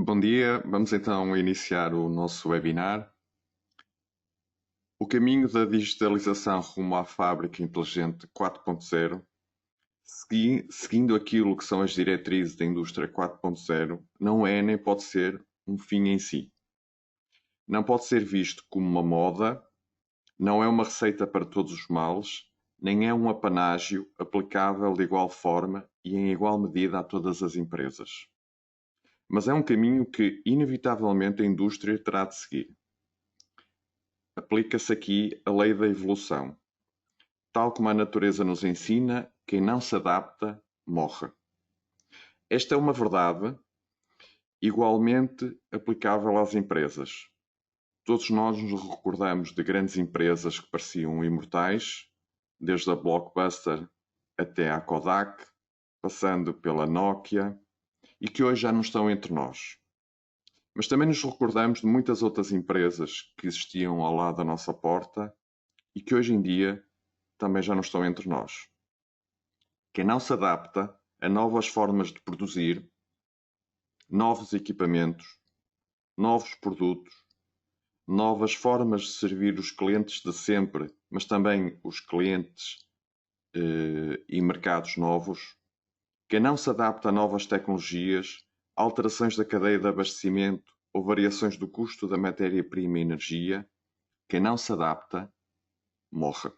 Bom dia, vamos então iniciar o nosso webinar. O caminho da digitalização rumo à fábrica inteligente 4.0, seguindo aquilo que são as diretrizes da indústria 4.0, não é nem pode ser um fim em si. Não pode ser visto como uma moda, não é uma receita para todos os males, nem é um apanágio aplicável de igual forma e em igual medida a todas as empresas. Mas é um caminho que, inevitavelmente, a indústria terá de seguir. Aplica-se aqui a lei da evolução. Tal como a natureza nos ensina, quem não se adapta, morre. Esta é uma verdade igualmente aplicável às empresas. Todos nós nos recordamos de grandes empresas que pareciam imortais, desde a Blockbuster até à Kodak, passando pela Nokia, e que hoje já não estão entre nós. Mas também nos recordamos de muitas outras empresas que existiam ao lado da nossa porta e que hoje em dia também já não estão entre nós. Quem não se adapta a novas formas de produzir, novos equipamentos, novos produtos, novas formas de servir os clientes de sempre, mas também os clientes e mercados novos, quem não se adapta a novas tecnologias, alterações da cadeia de abastecimento ou variações do custo da matéria-prima e energia, quem não se adapta, morre.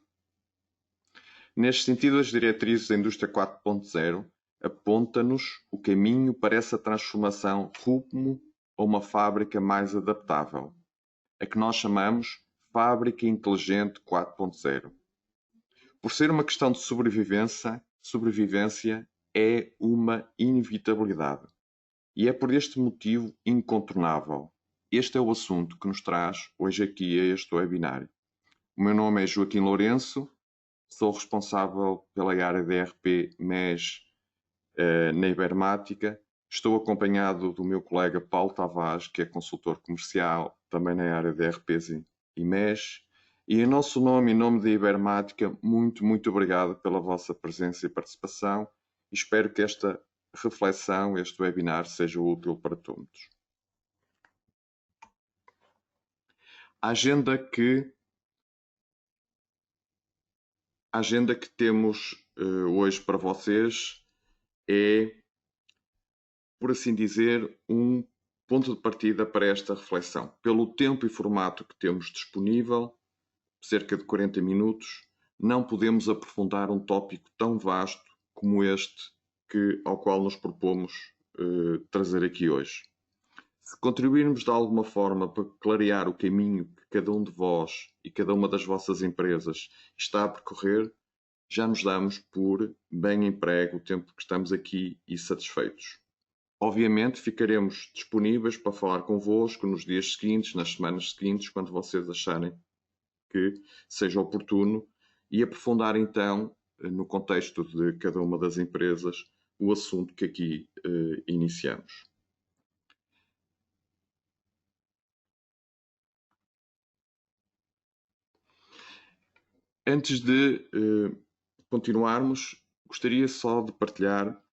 Neste sentido, as diretrizes da Indústria 4.0 apontam-nos o caminho para essa transformação rumo a uma fábrica mais adaptável, a que nós chamamos Fábrica Inteligente 4.0. Por ser uma questão de sobrevivência é uma inevitabilidade e é por este motivo incontornável. Este é o assunto que nos traz hoje aqui a este webinar. O meu nome é Joaquim Lourenço. Sou responsável pela área de ERP MES na Ibermática. Estou acompanhado do meu colega Paulo Tavares, que é consultor comercial também na área de ERPs e MES. E em nosso nome e nome da Ibermática, muito obrigado pela vossa presença e participação. E espero que esta reflexão, este webinar, seja útil para todos. A agenda que temos hoje para vocês é, por assim dizer, um ponto de partida para esta reflexão. Pelo tempo e formato que temos disponível, cerca de 40 minutos, não podemos aprofundar um tópico tão vasto como este ao qual nos propomos trazer aqui hoje. Se contribuirmos de alguma forma para clarear o caminho que cada um de vós e cada uma das vossas empresas está a percorrer, já nos damos por bem emprego o tempo que estamos aqui e satisfeitos. Obviamente ficaremos disponíveis para falar convosco nos dias seguintes, nas semanas seguintes, quando vocês acharem que seja oportuno e aprofundar então, no contexto de cada uma das empresas, o assunto que aqui iniciamos. Antes de continuarmos, gostaria só de partilhar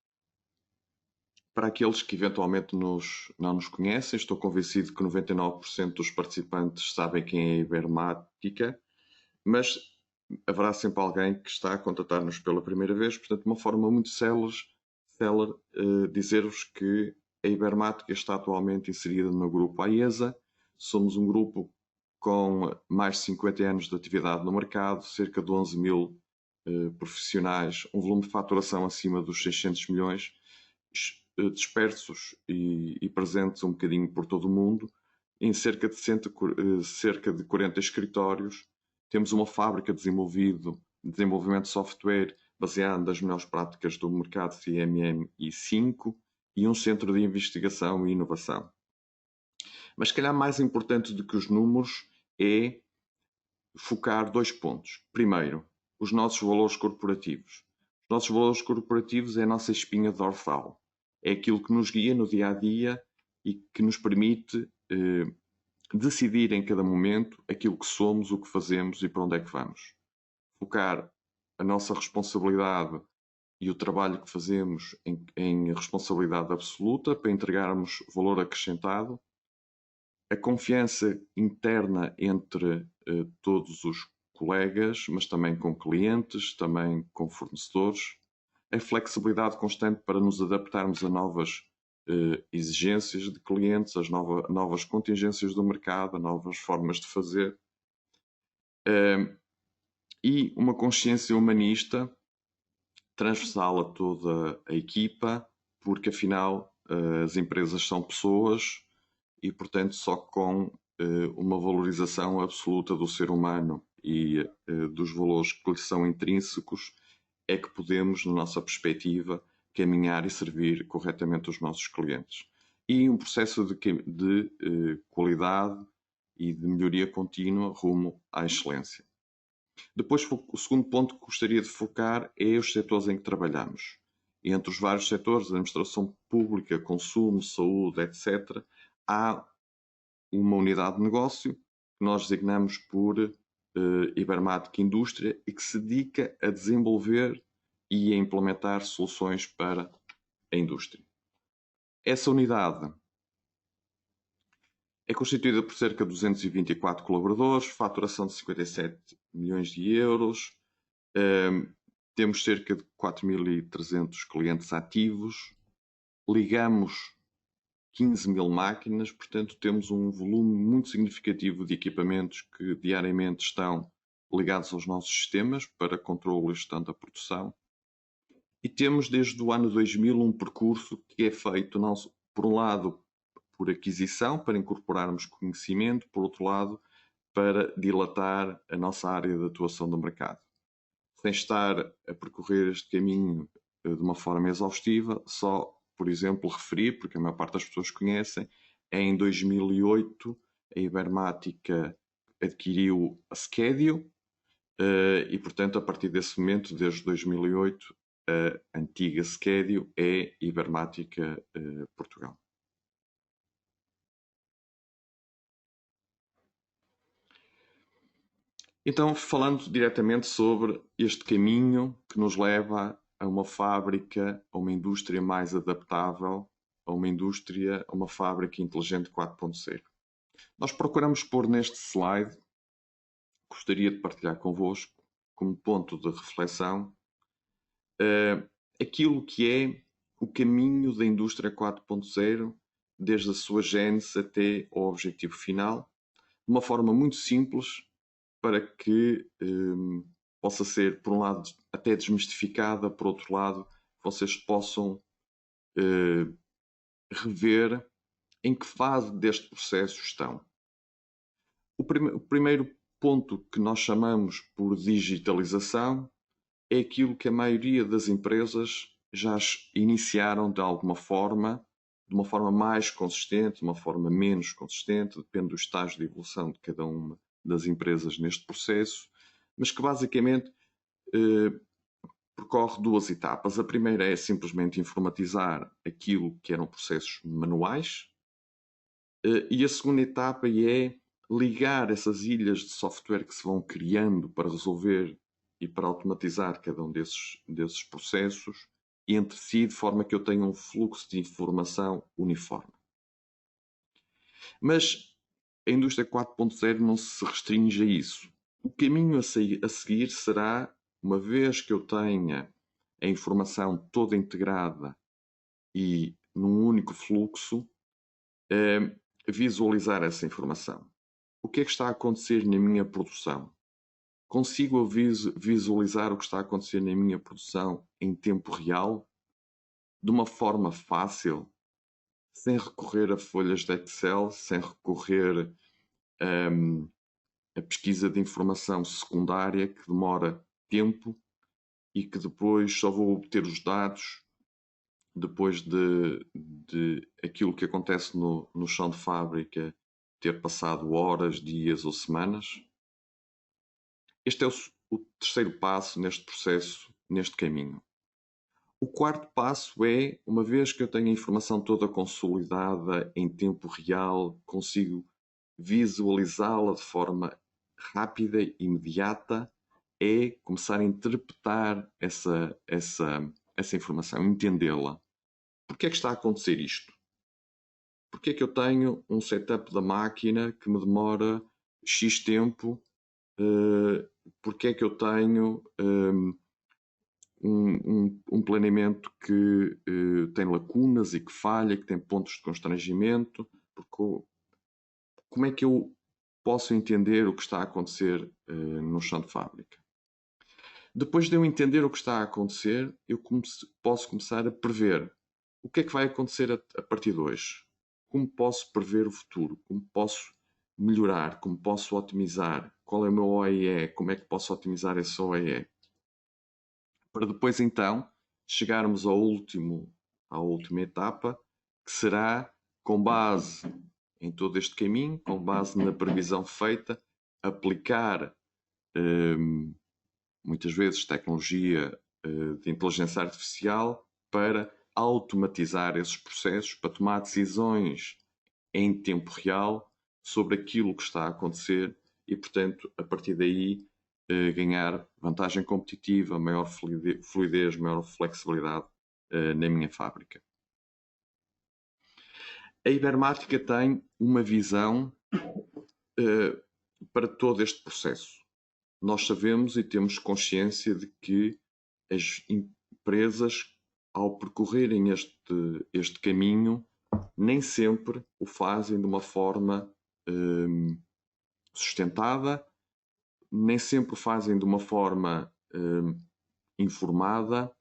para aqueles que eventualmente não nos conhecem. Estou convencido que 99% dos participantes sabem quem é a Ibermática, mas haverá sempre alguém que está a contatar-nos pela primeira vez. Portanto, de uma forma muito célere, dizer-vos que a Ibermática está atualmente inserida no grupo AESA. Somos um grupo com mais de 50 anos de atividade no mercado, cerca de 11 mil profissionais, um volume de faturação acima dos 600 milhões, dispersos e presentes um bocadinho por todo o mundo, em cerca de 40 escritórios. Temos uma fábrica de desenvolvimento de software baseado nas melhores práticas do mercado CMM e 5 e um centro de investigação e inovação. Mas, se calhar, mais importante do que os números é focar dois pontos. Primeiro, os nossos valores corporativos. Os nossos valores corporativos é a nossa espinha dorsal. É aquilo que nos guia no dia a dia e que nos permite decidir em cada momento aquilo que somos, o que fazemos e para onde é que vamos. Focar a nossa responsabilidade e o trabalho que fazemos em responsabilidade absoluta para entregarmos valor acrescentado, a confiança interna entre todos os colegas, mas também com clientes, também com fornecedores, a flexibilidade constante para nos adaptarmos a novas exigências de clientes, as novas contingências do mercado, a novas formas de fazer, e uma consciência humanista transversal a toda a equipa, porque afinal as empresas são pessoas e, portanto, só com uma valorização absoluta do ser humano e dos valores que lhe são intrínsecos é que podemos, na nossa perspectiva, caminhar e servir corretamente os nossos clientes. E um processo de qualidade e de melhoria contínua rumo à excelência. Depois, o segundo ponto que gostaria de focar é os setores em que trabalhamos. E entre os vários setores, administração pública, consumo, saúde, etc., há uma unidade de negócio que nós designamos por Ibermática Indústria e que se dedica a desenvolver e a implementar soluções para a indústria. Essa unidade é constituída por cerca de 224 colaboradores, faturação de 57 milhões de euros, temos cerca de 4.300 clientes ativos, ligamos 15 mil máquinas, portanto temos um volume muito significativo de equipamentos que diariamente estão ligados aos nossos sistemas para controle e gestão da produção. E temos desde o ano 2000 um percurso que é feito, não, por um lado, por aquisição, para incorporarmos conhecimento, por outro lado, para dilatar a nossa área de atuação do mercado. Sem estar a percorrer este caminho de uma forma exaustiva, só, por exemplo, referir, porque a maior parte das pessoas conhecem, em 2008 a Ibermática adquiriu a Skedio e, portanto, a partir desse momento, desde 2008, a antiga Skedio é Ibermática Portugal. Então, falando diretamente sobre este caminho que nos leva a uma fábrica, a uma indústria mais adaptável, a uma indústria, a uma fábrica inteligente 4.0. Nós procuramos pôr neste slide, gostaria de partilhar convosco, como ponto de reflexão, aquilo que é o caminho da indústria 4.0, desde a sua gênese até ao objetivo final, de uma forma muito simples, para que possa ser, por um lado, até desmistificada, por outro lado, vocês possam rever em que fase deste processo estão. O primeiro ponto que nós chamamos por digitalização é aquilo que a maioria das empresas já iniciaram de alguma forma, de uma forma mais consistente, de uma forma menos consistente, depende do estágio de evolução de cada uma das empresas neste processo, mas que basicamente percorre duas etapas. A primeira é simplesmente informatizar aquilo que eram processos manuais e a segunda etapa é ligar essas ilhas de software que se vão criando para resolver e para automatizar cada um desses processos entre si, de forma que eu tenha um fluxo de informação uniforme. Mas a indústria 4.0 não se restringe a isso. O caminho a seguir será, uma vez que eu tenha a informação toda integrada e num único fluxo, visualizar essa informação. O que é que está a acontecer na minha produção? Consigo visualizar o que está a acontecer na minha produção em tempo real, de uma forma fácil, sem recorrer a folhas de Excel, sem recorrer a pesquisa de informação secundária que demora tempo e que depois só vou obter os dados depois de aquilo que acontece no chão de fábrica ter passado horas, dias ou semanas. Este é o terceiro passo neste processo, neste caminho. O quarto passo é, uma vez que eu tenho a informação toda consolidada em tempo real, consigo visualizá-la de forma rápida e imediata, é começar a interpretar essa essa informação, entendê-la. Porquê é que está a acontecer isto? Porquê é que eu tenho um setup da máquina que me demora X tempo? Porquê é que eu tenho um planeamento que tem lacunas e que falha, que tem pontos de constrangimento? Como é que eu posso entender o que está a acontecer no chão de fábrica? Depois de eu entender o que está a acontecer, eu posso começar a prever o que é que vai acontecer a partir de hoje. Como posso prever o futuro? Como posso melhorar? Como posso otimizar? Qual é o meu OEE? Como é que posso otimizar esse OEE? Para depois, então, chegarmos à última etapa, que será, com base em todo este caminho, com base na previsão feita, aplicar muitas vezes tecnologia de inteligência artificial para automatizar esses processos, para tomar decisões em tempo real sobre aquilo que está a acontecer e, portanto, a partir daí ganhar vantagem competitiva, maior fluidez, maior flexibilidade na minha fábrica. A Ibermática tem uma visão para todo este processo. Nós sabemos e temos consciência de que as empresas, ao percorrerem este caminho, nem sempre o fazem de uma forma sustentada, nem sempre o fazem de uma forma informada.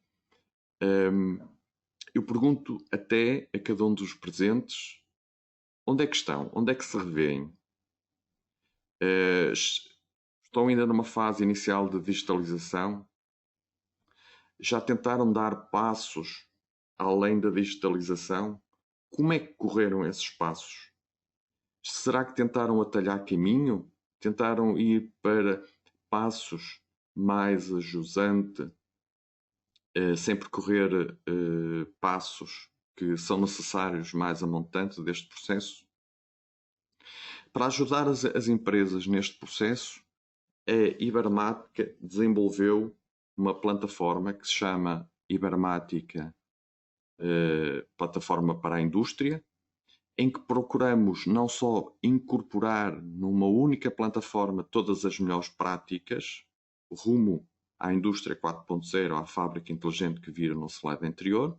Eu pergunto até a cada um dos presentes onde é que estão, onde é que se revêem. Estão ainda numa fase inicial de digitalização? Já tentaram dar passos além da digitalização? Como é que correram esses passos? Será que tentaram atalhar caminho? Tentaram ir para passos mais a jusante, sem percorrer passos que são necessários mais a montante deste processo? Para ajudar as empresas neste processo, a Ibermática desenvolveu uma plataforma que se chama Ibermática Plataforma para a Indústria, em que procuramos não só incorporar numa única plataforma todas as melhores práticas, rumo à indústria 4.0, à fábrica inteligente que viram no slide anterior,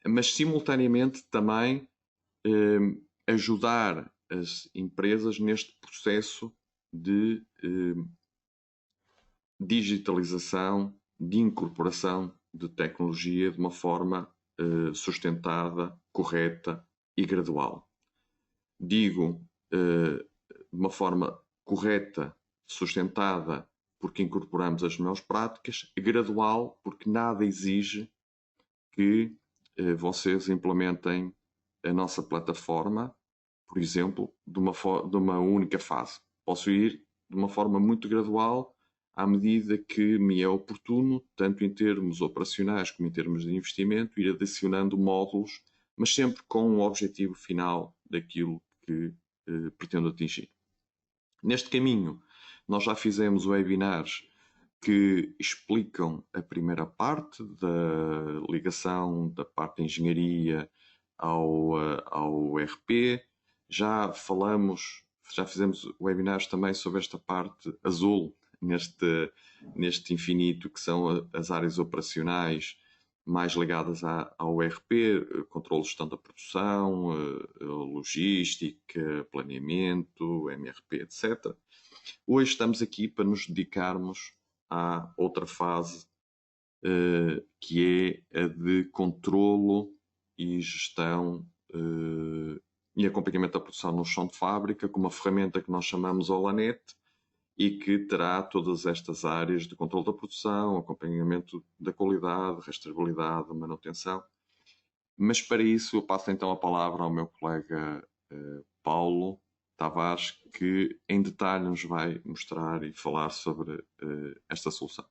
mas simultaneamente também ajudar as empresas neste processo de digitalização, de incorporação de tecnologia de uma forma sustentada, correta e gradual. Digo de uma forma correta, sustentada, porque incorporamos as melhores práticas, gradual, porque nada exige que vocês implementem a nossa plataforma, por exemplo, de uma única fase. Posso ir de uma forma muito gradual, à medida que me é oportuno, tanto em termos operacionais como em termos de investimento, ir adicionando módulos, mas sempre com um objetivo final daquilo que pretendo atingir. Neste caminho, nós já fizemos webinars que explicam a primeira parte da ligação da parte de engenharia ao ERP. Já fizemos webinars também sobre esta parte azul, neste infinito, que são as áreas operacionais mais ligadas ao ERP, controle de gestão da produção, logística, planeamento, MRP, etc. Hoje estamos aqui para nos dedicarmos à outra fase, que é a de controlo e gestão e acompanhamento da produção no chão de fábrica, com uma ferramenta que nós chamamos Olanet e que terá todas estas áreas de controle da produção, acompanhamento da qualidade, rastreabilidade, manutenção. Mas para isso eu passo então a palavra ao meu colega Paulo Tavares, que em detalhe nos vai mostrar e falar sobre esta solução.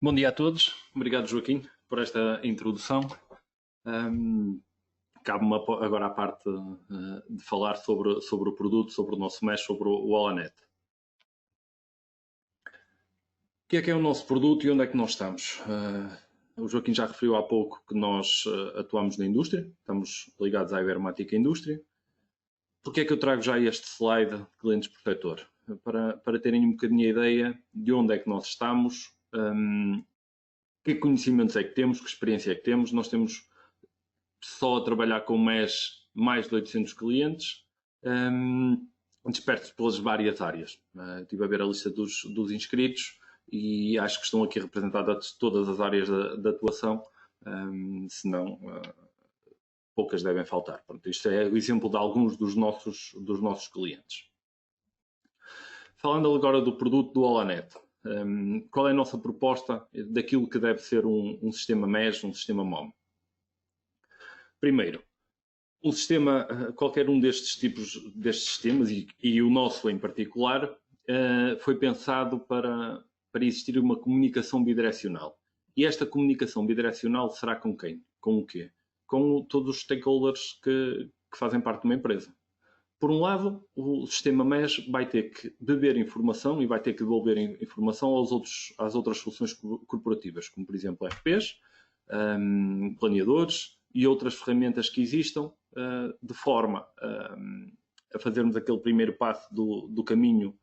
Bom dia a todos. Obrigado, Joaquim, por esta introdução. Cabe-me agora a parte de falar sobre o produto, sobre o nosso mesh, sobre o Olanet. que é o nosso produto e onde é que nós estamos? O Joaquim já referiu há pouco que nós atuamos na indústria, estamos ligados à Ibermática Indústria. Porquê é que eu trago já este slide de clientes protetor? Para terem um bocadinho a ideia de onde é que nós estamos, que conhecimentos é que temos, que experiência é que temos. Nós temos só a trabalhar com MES mais de 800 clientes, dispersos pelas várias áreas. Estive a ver a lista dos inscritos e acho que estão aqui representadas todas as áreas de atuação, senão poucas devem faltar. Pronto, isto é o exemplo de alguns dos nossos clientes. Falando agora do produto do Holanet, qual é a nossa proposta daquilo que deve ser um sistema MES, um sistema MOM? Primeiro, um sistema, qualquer um destes sistemas, e o nosso em particular, foi pensado para existir uma comunicação bidirecional. E esta comunicação bidirecional será com quem? Com o quê? Com todos os stakeholders que fazem parte de uma empresa. Por um lado, o sistema MES vai ter que beber informação e vai ter que devolver informação às outras soluções corporativas, como por exemplo FPs, planeadores e outras ferramentas que existam, de forma a fazermos aquele primeiro passo do caminho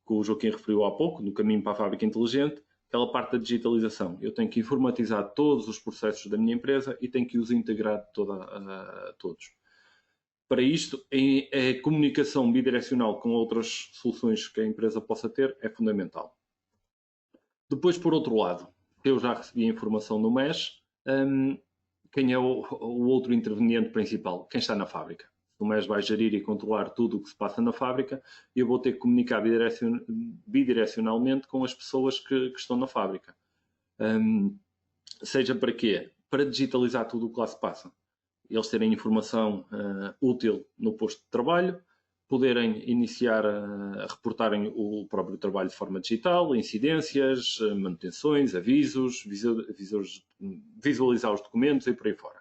que o Joaquim referiu há pouco, do caminho para a fábrica inteligente, aquela parte da digitalização. Eu tenho que informatizar todos os processos da minha empresa e tenho que os integrar todos. Para isto, a comunicação bidirecional com outras soluções que a empresa possa ter é fundamental. Depois, por outro lado, eu já recebi a informação no MES, quem é o outro interveniente principal? Quem está na fábrica. O MES vai gerir e controlar tudo o que se passa na fábrica e eu vou ter que comunicar bidirecionalmente com as pessoas que estão na fábrica. Seja para quê? Para digitalizar tudo o que lá se passa. Eles terem informação útil no posto de trabalho, poderem iniciar a reportarem o próprio trabalho de forma digital, incidências, manutenções, avisos, visualizar os documentos e por aí fora.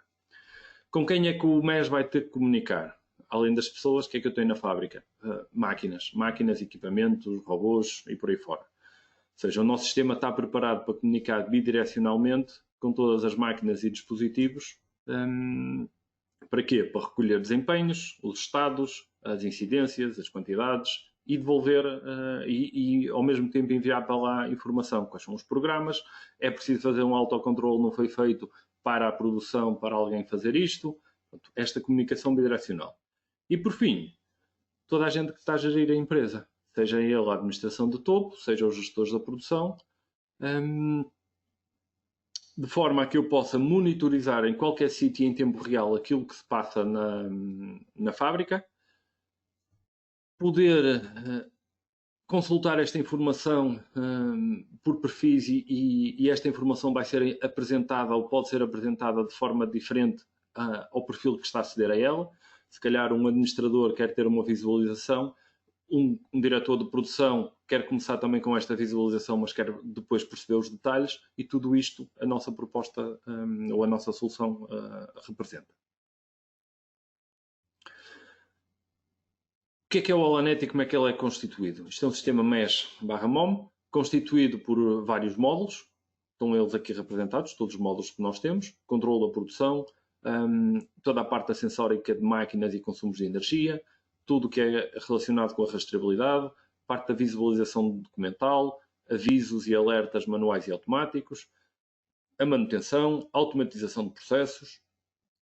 Com quem é que o MES vai ter que comunicar? Além das pessoas, o que é que eu tenho na fábrica? Máquinas, equipamentos, robôs e por aí fora. Ou seja, o nosso sistema está preparado para comunicar bidirecionalmente com todas as máquinas e dispositivos. Para quê? Para recolher desempenhos, os estados, as incidências, as quantidades e devolver e ao mesmo tempo enviar para lá informação. Quais são os programas? É preciso fazer um autocontrole, não foi feito para a produção, para alguém fazer isto. Esta comunicação bidirecional. E por fim, toda a gente que está a gerir a empresa, seja ele a administração de topo, seja os gestores da produção, de forma a que eu possa monitorizar em qualquer sítio em tempo real aquilo que se passa na fábrica, poder consultar esta informação por perfis e esta informação vai ser apresentada ou pode ser apresentada de forma diferente ao perfil que está a aceder a ela. Se calhar um administrador quer ter uma visualização, um diretor de produção quer começar também com esta visualização, mas quer depois perceber os detalhes e tudo isto a nossa proposta ou a nossa solução representa. O que é o Holanet e como é que ele é constituído? Isto é um sistema MES/MOM, constituído por vários módulos, estão eles aqui representados, todos os módulos que nós temos, controle da produção, toda a parte sensórica de máquinas e consumos de energia, tudo o que é relacionado com a rastreabilidade, parte da visualização documental, avisos e alertas manuais e automáticos, a manutenção, automatização de processos,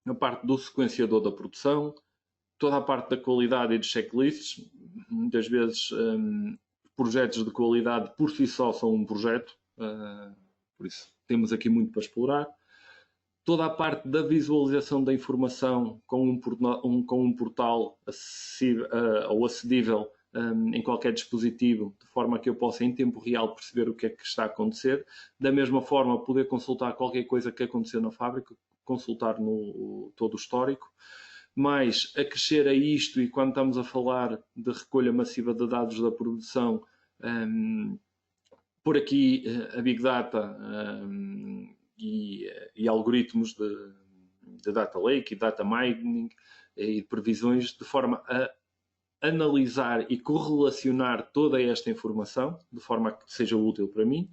a parte do sequenciador da produção, toda a parte da qualidade e de checklists. Muitas vezes projetos de qualidade por si só são um projeto, por isso temos aqui muito para explorar. Toda a parte da visualização da informação com um portal acessível, ou acedível em qualquer dispositivo, de forma que eu possa em tempo real perceber o que é que está a acontecer. Da mesma forma, poder consultar qualquer coisa que aconteceu na fábrica, consultar todo o histórico. Mas a crescer a isto, e quando estamos a falar de recolha massiva de dados da produção, por aqui a Big Data e algoritmos de Data Lake e Data Mining e previsões, de forma a analisar e correlacionar toda esta informação, de forma a que seja útil para mim.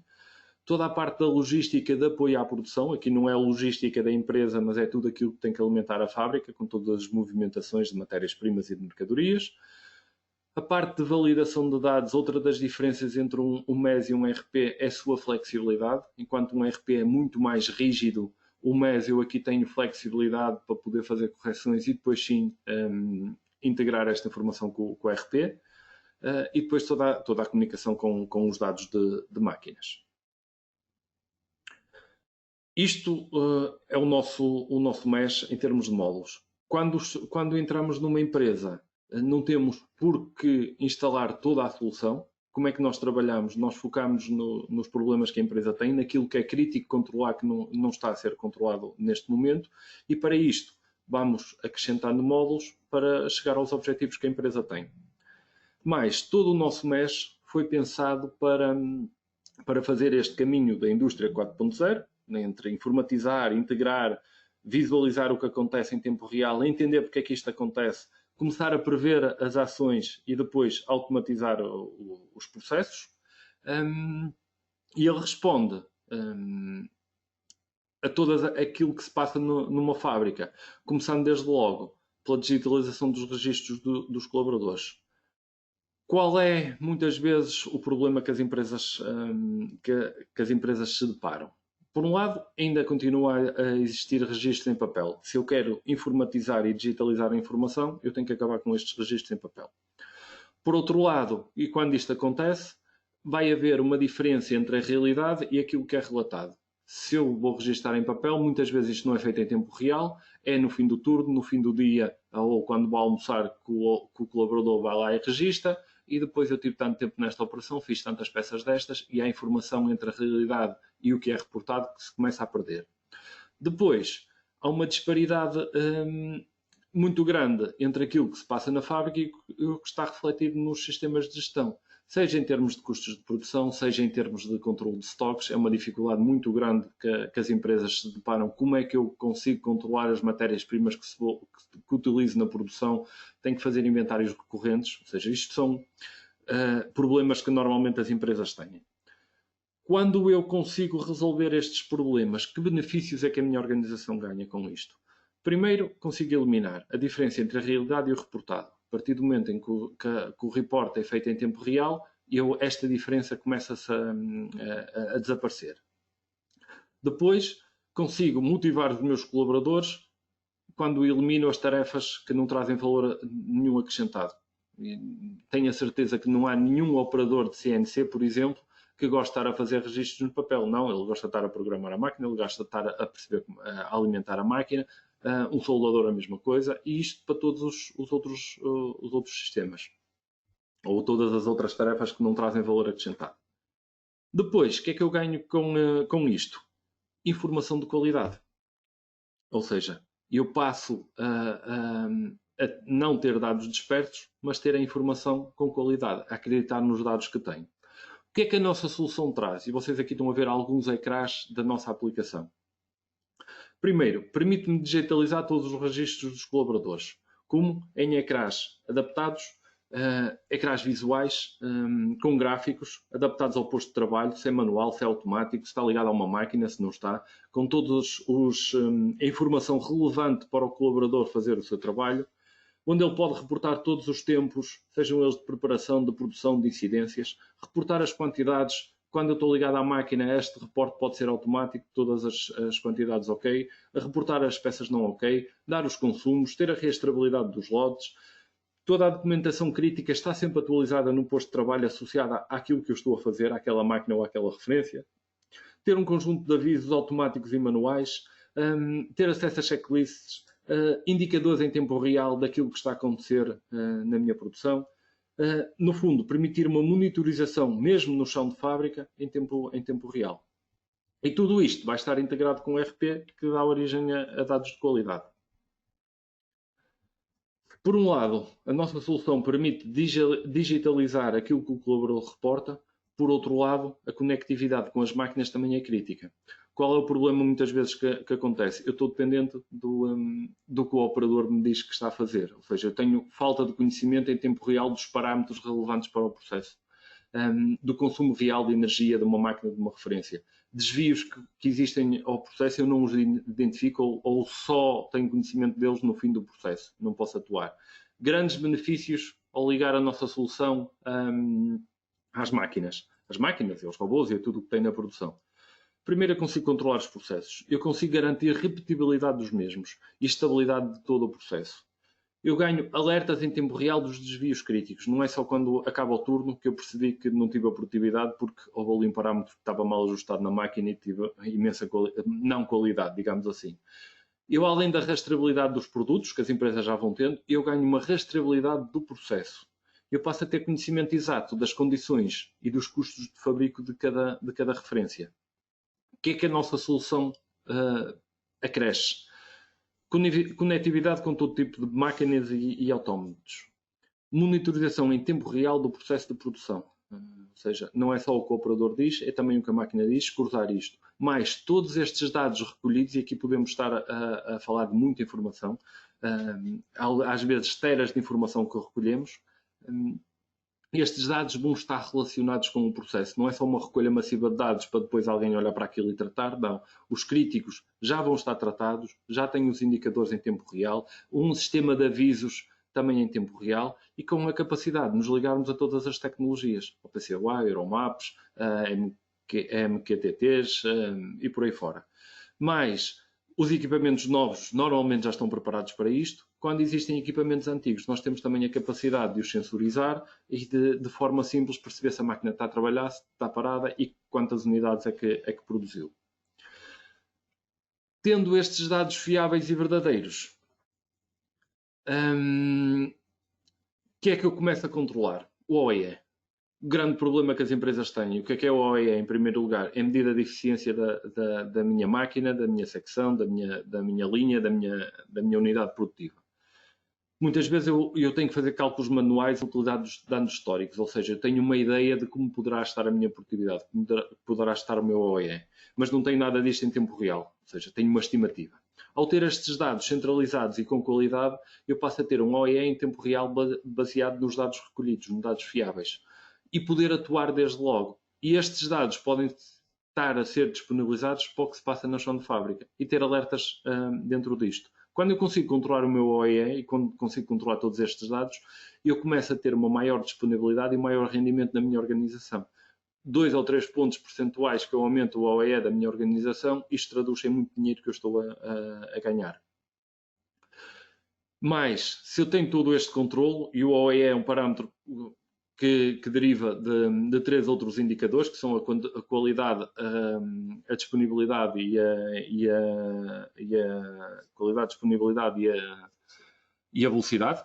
toda a parte da logística de apoio à produção. Aqui não é a logística da empresa, mas é tudo aquilo que tem que alimentar a fábrica, com todas as movimentações de matérias-primas e de mercadorias. A parte de validação de dados, outra das diferenças entre um MES e um RP é a sua flexibilidade. Enquanto um RP é muito mais rígido, o MES eu aqui tenho flexibilidade para poder fazer correções e depois sim integrar esta informação com o RP. E depois toda a comunicação com os dados de máquinas. Isto é o nosso MES em termos de módulos. Quando entramos numa empresa, não temos por que instalar toda a solução. Como é que nós trabalhamos? Nós focamos nos problemas que a empresa tem, naquilo que é crítico controlar, que não está a ser controlado neste momento, e para isto vamos acrescentando módulos para chegar aos objetivos que a empresa tem. Mas todo o nosso MES foi pensado para fazer este caminho da indústria 4.0, entre informatizar, integrar, visualizar o que acontece em tempo real, entender porque é que isto acontece, começar a prever as ações e depois automatizar os processos. E ele responde a tudo aquilo que se passa numa fábrica, começando desde logo pela digitalização dos registros dos colaboradores. Qual é, muitas vezes, o problema que as empresas se deparam? Por um lado, ainda continua a existir registros em papel. Se eu quero informatizar e digitalizar a informação, eu tenho que acabar com estes registros em papel. Por outro lado, e quando isto acontece, vai haver uma diferença entre a realidade e aquilo que é relatado. Se eu vou registar em papel, muitas vezes isto não é feito em tempo real, é no fim do turno, no fim do dia, ou quando vou almoçar, que o colaborador vai lá e registra, e depois eu tive tanto tempo nesta operação, fiz tantas peças destas, e há informação entre a realidade e o que é reportado que se começa a perder. Depois, há uma disparidade muito grande entre aquilo que se passa na fábrica e o que está refletido nos sistemas de gestão. Seja em termos de custos de produção, seja em termos de controle de estoques, é uma dificuldade muito grande que as empresas se deparam. Como é que eu consigo controlar as matérias-primas que utilizo na produção? Tenho que fazer inventários recorrentes, ou seja, isto são problemas que normalmente as empresas têm. Quando eu consigo resolver estes problemas, que benefícios é que a minha organização ganha com isto? Primeiro, consigo eliminar a diferença entre a realidade e o reportado. A partir do momento em que o report é feito em tempo real, esta diferença começa-se a desaparecer. Depois, consigo motivar os meus colaboradores quando elimino as tarefas que não trazem valor nenhum acrescentado. Tenho a certeza que não há nenhum operador de CNC, por exemplo, que gosta de estar a fazer registros no papel. Não, ele gosta de estar a programar a máquina, ele gosta de estar a alimentar a máquina. Um soldador a mesma coisa, e isto para todos os outros sistemas, ou todas as outras tarefas que não trazem valor acrescentado. Depois, o que é que eu ganho com isto? Informação de qualidade. Ou seja, eu passo a não ter dados dispersos, mas ter a informação com qualidade, a acreditar nos dados que tenho. O que é que a nossa solução traz? E vocês aqui estão a ver alguns ecrãs da nossa aplicação. Primeiro, permite-me digitalizar todos os registros dos colaboradores, como em ecrãs adaptados, ecrãs visuais, com gráficos, adaptados ao posto de trabalho, se é manual, se é automático, se está ligado a uma máquina, se não está, com toda a informação relevante para o colaborador fazer o seu trabalho, onde ele pode reportar todos os tempos, sejam eles de preparação, de produção, de incidências, reportar as quantidades. Quando eu estou ligado à máquina, este reporte pode ser automático, todas as quantidades ok, reportar as peças não ok, dar os consumos, ter a rastreabilidade dos lotes. Toda a documentação crítica está sempre atualizada no posto de trabalho associada àquilo que eu estou a fazer, àquela máquina ou àquela referência. Ter um conjunto de avisos automáticos e manuais, ter acesso a checklists, indicadores em tempo real daquilo que está a acontecer na minha produção. No fundo, permitir uma monitorização, mesmo no chão de fábrica, em tempo real. E tudo isto vai estar integrado com o RP, que dá origem a dados de qualidade. Por um lado, a nossa solução permite digitalizar aquilo que o colaborador reporta. Por outro lado, a conectividade com as máquinas também é crítica. Qual é o problema muitas vezes que acontece? Eu estou dependente do que o operador me diz que está a fazer. Ou seja, eu tenho falta de conhecimento em tempo real dos parâmetros relevantes para o processo. do consumo real de energia de uma máquina de uma referência. Desvios que existem ao processo eu não os identifico ou só tenho conhecimento deles no fim do processo, não posso atuar. Grandes benefícios ao ligar a nossa solução às máquinas. As máquinas, aos robôs e a tudo o que tem na produção. Primeiro, eu consigo controlar os processos. Eu consigo garantir repetibilidade dos mesmos e estabilidade de todo o processo. Eu ganho alertas em tempo real dos desvios críticos. Não é só quando acaba o turno que eu percebi que não tive a produtividade porque houve ali um parâmetro que estava mal ajustado na máquina e tive imensa não qualidade, digamos assim. Eu, além da rastreabilidade dos produtos, que as empresas já vão tendo, eu ganho uma rastreabilidade do processo. Eu passo a ter conhecimento exato das condições e dos custos de fabrico de cada referência. O que é que a nossa solução acresce? Conectividade com todo tipo de máquinas e autómatos. Monitorização em tempo real do processo de produção. Ou seja, não é só o que o operador diz, é também o que a máquina diz, cruzar isto. Mais todos estes dados recolhidos, e aqui podemos estar a falar de muita informação, às vezes teras de informação que recolhemos, estes dados vão estar relacionados com o processo. Não é só uma recolha massiva de dados para depois alguém olhar para aquilo e tratar. Não. Os críticos já vão estar tratados, já têm os indicadores em tempo real, um sistema de avisos também em tempo real e com a capacidade de nos ligarmos a todas as tecnologias. O PCUA, Euromaps, MQTTs e por aí fora. Mas os equipamentos novos normalmente já estão preparados para isto. Quando existem equipamentos antigos, nós temos também a capacidade de os sensorizar e de forma simples perceber se a máquina está a trabalhar, se está parada e quantas unidades é que produziu. Tendo estes dados fiáveis e verdadeiros, o que é que eu começo a controlar? O OEE. O grande problema que as empresas têm. O que é o OEE, em primeiro lugar? É a medida de eficiência da minha máquina, da minha secção, da minha linha, da minha unidade produtiva. Muitas vezes eu tenho que fazer cálculos manuais utilizando dados históricos, ou seja, eu tenho uma ideia de como poderá estar a minha produtividade, como poderá estar o meu OEE, mas não tenho nada disto em tempo real, ou seja, tenho uma estimativa. Ao ter estes dados centralizados e com qualidade, eu passo a ter um OEE em tempo real baseado nos dados recolhidos, nos dados fiáveis, e poder atuar desde logo. E estes dados podem estar a ser disponibilizados para o que se passa na chão de fábrica e ter alertas dentro disto. Quando eu consigo controlar o meu OEE e quando consigo controlar todos estes dados, eu começo a ter uma maior disponibilidade e maior rendimento na minha organização. 2 ou 3 pontos percentuais que eu aumento o OEE da minha organização, isto traduz em muito dinheiro que eu estou a ganhar. Mas, se eu tenho todo este controle, e o OEE é um parâmetro que deriva de 3 outros indicadores, que são a qualidade, a disponibilidade e a qualidade, disponibilidade e a velocidade,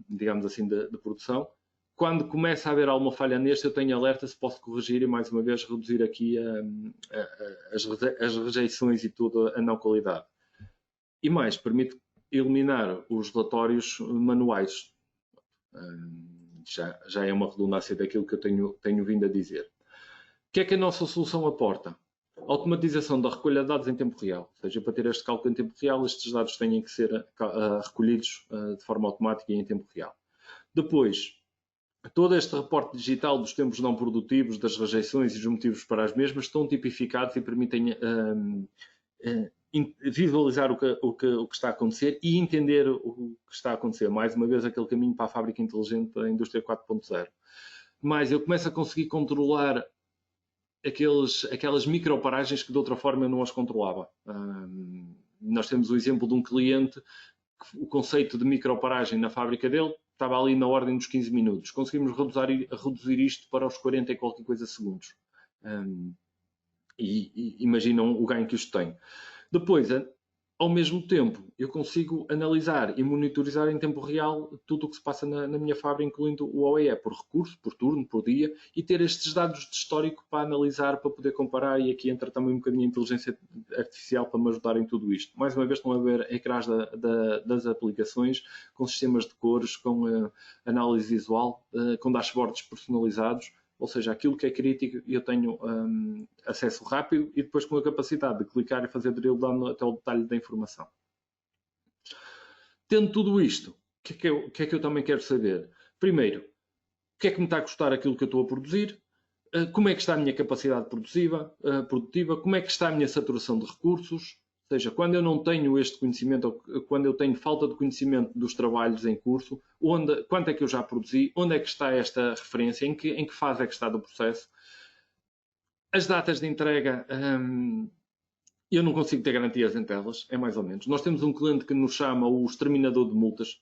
digamos assim, de produção. Quando começa a haver alguma falha neste, eu tenho alerta se posso corrigir e, mais uma vez, reduzir aqui as rejeições e toda a não qualidade. E mais, permite eliminar os relatórios manuais. Já é uma redundância daquilo que eu tenho vindo a dizer. O que é que a nossa solução aporta? Automatização da recolha de dados em tempo real. Ou seja, para ter este cálculo em tempo real, estes dados têm que ser recolhidos de forma automática e em tempo real. Depois, todo este reporte digital dos tempos não produtivos, das rejeições e dos motivos para as mesmas estão tipificados e permitem visualizar o que está a acontecer e entender o que está a acontecer. Mais uma vez, aquele caminho para a fábrica inteligente da indústria 4.0. Mas eu começo a conseguir controlar aquelas microparagens que de outra forma eu não as controlava. Nós temos o exemplo de um cliente que o conceito de microparagem na fábrica dele estava ali na ordem dos 15 minutos. Conseguimos reduzir isto para os 40 e qualquer coisa segundos. E imaginam o ganho que isto tem. Depois, ao mesmo tempo, eu consigo analisar e monitorizar em tempo real tudo o que se passa na minha fábrica, incluindo o OEE, por recurso, por turno, por dia, e ter estes dados de histórico para analisar, para poder comparar, e aqui entra também um bocadinho a inteligência artificial para me ajudar em tudo isto. Mais uma vez estão a ver ecrãs das aplicações, com sistemas de cores, com análise visual, com dashboards personalizados. Ou seja, aquilo que é crítico eu tenho acesso rápido e depois com a capacidade de clicar e fazer drill down até o detalhe da informação. Tendo tudo isto, o que é que eu também quero saber? Primeiro, que é que me está a custar aquilo que eu estou a produzir, como é que está a minha capacidade produtiva, como é que está a minha saturação de recursos, ou seja, quando eu não tenho este conhecimento, ou quando eu tenho falta de conhecimento dos trabalhos em curso, quanto é que eu já produzi, onde é que está esta referência, em que fase é que está do processo. As datas de entrega, eu não consigo ter garantias entre elas, é mais ou menos. Nós temos um cliente que nos chama o exterminador de multas.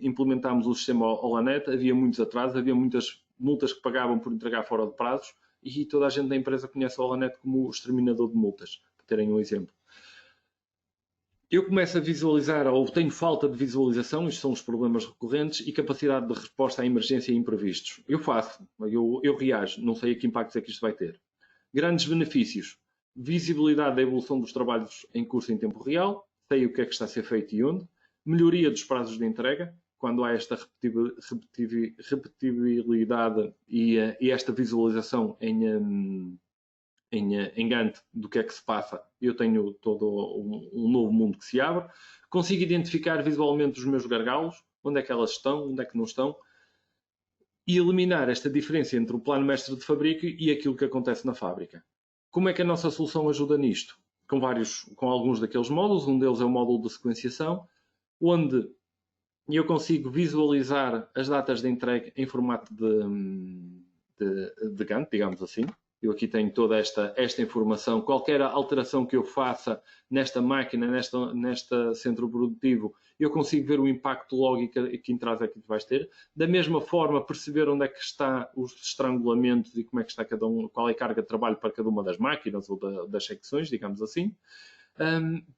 Implementámos o sistema Olanet, havia muitos atrasos, havia muitas multas que pagavam por entregar fora de prazos e toda a gente da empresa conhece o Olanet como o exterminador de multas, para terem um exemplo. Eu começo a visualizar, ou tenho falta de visualização, isto são os problemas recorrentes, e capacidade de resposta à emergência e imprevistos. Eu faço, eu reajo, não sei a que impactos é que isto vai ter. Grandes benefícios. Visibilidade da evolução dos trabalhos em curso em tempo real, sei o que é que está a ser feito e onde. Melhoria dos prazos de entrega, quando há esta repetibilidade e esta visualização em Gantt do que é que se passa, eu tenho todo um novo mundo que se abre. Consigo identificar visualmente os meus gargalos, onde é que elas estão, onde é que não estão, e eliminar esta diferença entre o plano mestre de fabrico e aquilo que acontece na fábrica. Como é que a nossa solução ajuda nisto? Com alguns daqueles módulos, um deles é o módulo de sequenciação, onde eu consigo visualizar as datas de entrega em formato de Gantt, digamos assim. Eu aqui tenho toda esta informação. Qualquer alteração que eu faça nesta máquina, nesta centro produtivo, eu consigo ver o impacto lógico que em trás é que vais ter. Da mesma forma, perceber onde é que está os estrangulamentos e como é que está qual é a carga de trabalho para cada uma das máquinas ou das secções, digamos assim.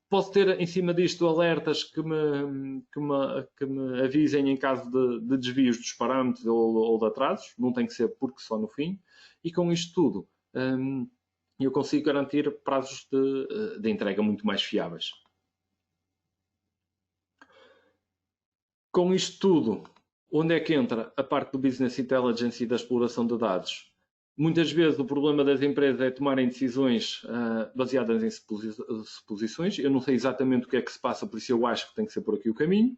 Posso ter em cima disto alertas que me avisem em caso de desvios dos parâmetros ou de atrasos, não tem que ser porque só no fim, e com isto tudo eu consigo garantir prazos de entrega muito mais fiáveis. Com isto tudo, onde é que entra a parte do Business Intelligence e da exploração de dados? Muitas vezes o problema das empresas é tomarem decisões baseadas em suposições. Eu não sei exatamente o que é que se passa, por isso eu acho que tem que ser por aqui o caminho.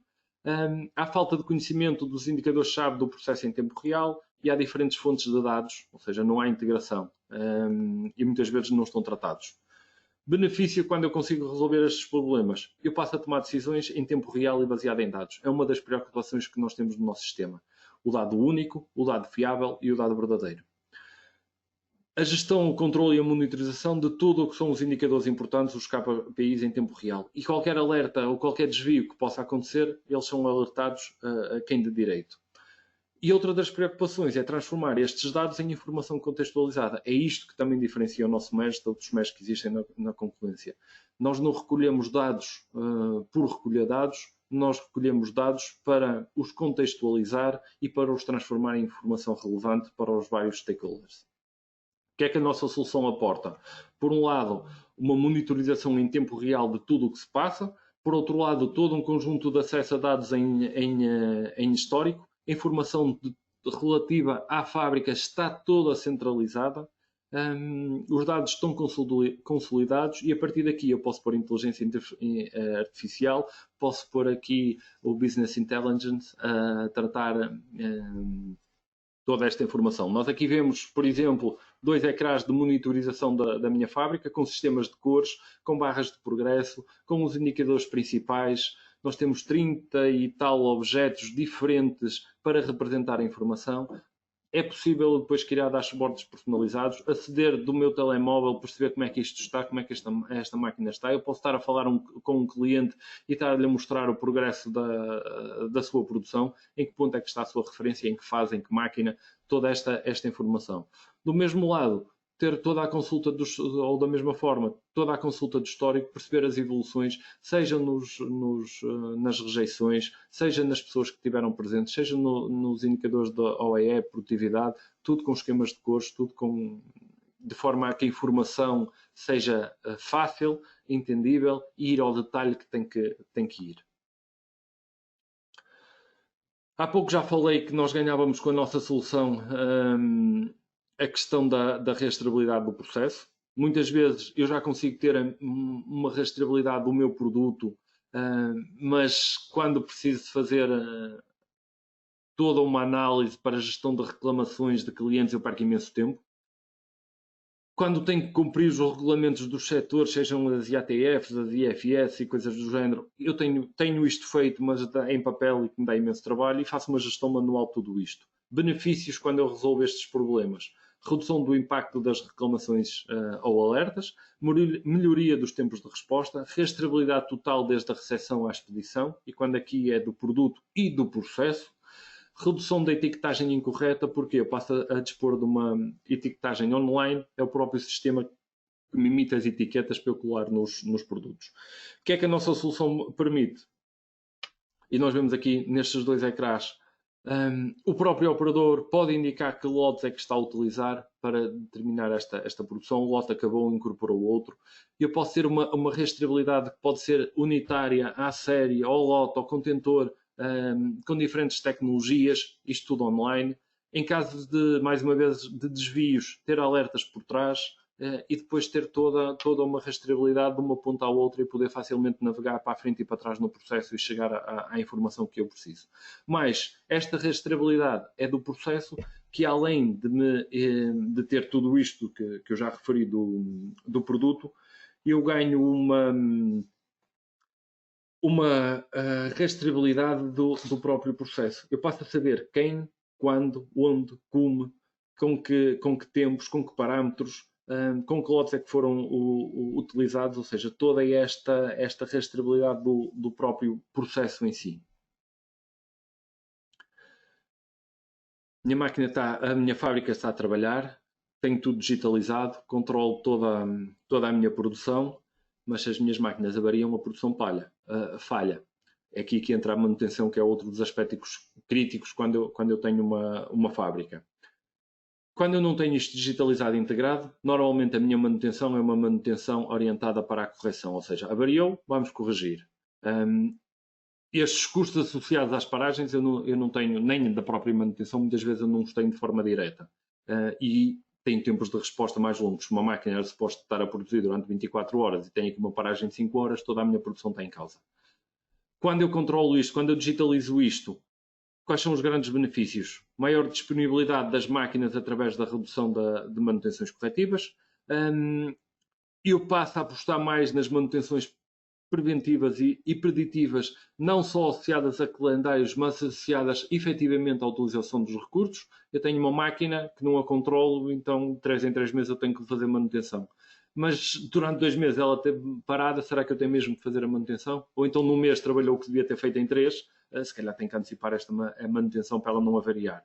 Há falta de conhecimento dos indicadores-chave do processo em tempo real e há diferentes fontes de dados, ou seja, não há integração e muitas vezes não estão tratados. Benefício quando eu consigo resolver estes problemas. Eu passo a tomar decisões em tempo real e baseado em dados. É uma das preocupações que nós temos no nosso sistema. O dado único, o dado fiável e o dado verdadeiro. A gestão, o controle e a monitorização de tudo o que são os indicadores importantes, os KPIs em tempo real. E qualquer alerta ou qualquer desvio que possa acontecer, eles são alertados a quem de direito. E outra das preocupações é transformar estes dados em informação contextualizada. É isto que também diferencia o nosso MES de outros MES que existem na concorrência. Nós não recolhemos dados por recolher dados, nós recolhemos dados para os contextualizar e para os transformar em informação relevante para os vários stakeholders. O que é que a nossa solução aporta? Por um lado, uma monitorização em tempo real de tudo o que se passa. Por outro lado, todo um conjunto de acesso a dados em histórico. A informação relativa à fábrica está toda centralizada. Os dados estão consolidados e a partir daqui eu posso pôr inteligência artificial, posso pôr aqui o Business Intelligence a tratar toda esta informação. Nós aqui vemos, por exemplo, 2 ecrãs de monitorização da minha fábrica, com sistemas de cores, com barras de progresso, com os indicadores principais. Nós temos 30 e tal objetos diferentes para representar a informação. É possível depois criar dashboards personalizados, aceder do meu telemóvel, perceber como é que isto está, como é que esta máquina está. Eu posso estar a falar com um cliente e estar-lhe a mostrar o progresso da sua produção, em que ponto é que está a sua referência, em que fase, em que máquina, toda esta informação. Do mesmo lado, ter toda a consulta, ou da mesma forma, toda a consulta do histórico, perceber as evoluções, seja nas rejeições, seja nas pessoas que estiveram presentes, seja nos indicadores da OEE, produtividade, tudo com esquemas de cores, tudo de forma a que a informação seja fácil, entendível e ir ao detalhe que tem que ir. Há pouco já falei que nós ganhávamos com a nossa solução a questão da rastreabilidade do processo. Muitas vezes eu já consigo ter uma rastreabilidade do meu produto, mas quando preciso fazer toda uma análise para a gestão de reclamações de clientes, eu perco imenso tempo. Quando tenho que cumprir os regulamentos dos setores, sejam as IATFs, as IFS e coisas do género, eu tenho isto feito, mas em papel e que me dá imenso trabalho, e faço uma gestão manual de tudo isto. Benefícios quando eu resolvo estes problemas: redução do impacto das reclamações ou alertas, melhoria dos tempos de resposta, rastreabilidade total desde a recepção à expedição, e quando aqui é do produto e do processo, redução da etiquetagem incorreta, porque eu passo a dispor de uma etiquetagem online, é o próprio sistema que me imita as etiquetas para eu colar nos produtos. O que é que a nossa solução permite? E nós vemos aqui nestes dois ecrãs, o próprio operador pode indicar que lotes é que está a utilizar para determinar esta produção. O lote acabou, incorporou outro. Eu posso ter uma rastreabilidade que pode ser unitária à série, ao lote, ao contentor, com diferentes tecnologias, isto tudo online. Em caso de, mais uma vez, de desvios, ter alertas por trás e depois ter toda uma rastreabilidade de uma ponta à outra e poder facilmente navegar para a frente e para trás no processo e chegar à informação que eu preciso. Mas esta rastreabilidade é do processo que, além de ter tudo isto que eu já referi do produto, eu ganho uma rastreabilidade do próprio processo. Eu passo a saber quem, quando, onde, como, com que tempos, com que parâmetros, com que lotes é que foram utilizados, ou seja, toda esta rastreabilidade do próprio processo em si. A minha fábrica está a trabalhar, tenho tudo digitalizado, controlo toda a minha produção, mas se as minhas máquinas avariam, a produção falha. É aqui que entra a manutenção, que é outro dos aspectos críticos quando eu tenho uma fábrica. Quando eu não tenho isto digitalizado e integrado, normalmente a minha manutenção é uma manutenção orientada para a correção, ou seja, avariou, vamos corrigir. Estes custos associados às paragens eu não tenho, nem da própria manutenção, muitas vezes eu não os tenho de forma direta. E tenho tempos de resposta mais longos. Uma máquina é suposta estar a produzir durante 24 horas e tem aqui uma paragem de 5 horas, toda a minha produção está em causa. Quando eu controlo isto, quando eu digitalizo isto, quais são os grandes benefícios? Maior disponibilidade das máquinas através da redução de manutenções corretivas. Eu passo a apostar mais nas manutenções preventivas e preditivas, não só associadas a calendários, mas associadas efetivamente à utilização dos recursos. Eu tenho uma máquina que não a controlo, então 3 em 3 meses eu tenho que fazer manutenção. Mas durante 2 meses ela esteve parada, será que eu tenho mesmo que fazer a manutenção? Ou então num mês trabalhou o que devia ter feito em 3, se calhar tenho que antecipar esta manutenção para ela não avariar.